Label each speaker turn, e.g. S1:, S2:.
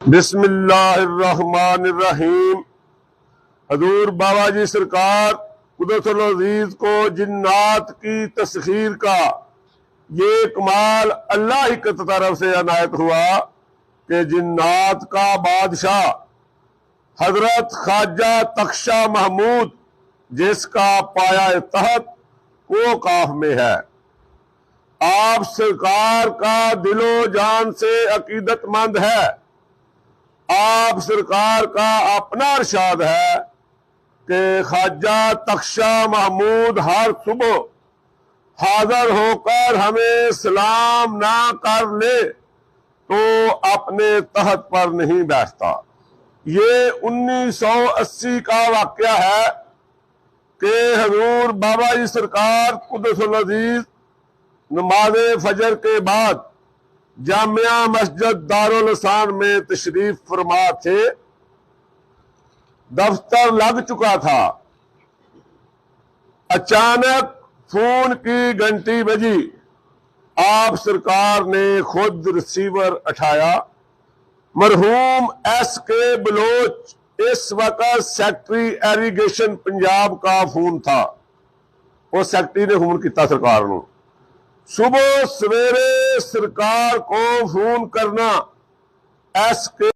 S1: بسم اللہ الرحمن الرحیم۔ حضور بابا جی سرکار قدس العزیز کو جنات کی تسخیر کا یہ کمال اللہ ہی کی طرف سے عنایت ہوا کہ جنات کا بادشاہ حضرت خواجہ تخشہ محمود، جس کا پایا تحت کو کاف میں ہے، آپ سرکار کا دل و جان سے عقیدت مند ہے۔ آپ سرکار کا اپنا ارشاد ہے کہ خواجہ تخشہ محمود ہر صبح حاضر ہو کر ہمیں سلام نہ کر لے تو اپنے تحت پر نہیں بیٹھتا۔ یہ 1980 کا واقعہ ہے کہ حضور بابا جی سرکار قدس العزیز نماز فجر کے بعد جامعہ مسجد دارالحسان میں تشریف فرما تھے۔ دفتر لگ چکا تھا، اچانک فون کی گھنٹی بجی۔ آپ سرکار نے خود ریسیور اٹھایا۔ مرحوم ایس کے بلوچ اس وقت سیکٹری ایریگیشن پنجاب کا فون تھا۔ وہ سیکٹری نے فون کیتا سرکار نو۔ صبح سویرے سرکار کو فون کرنا ایس کے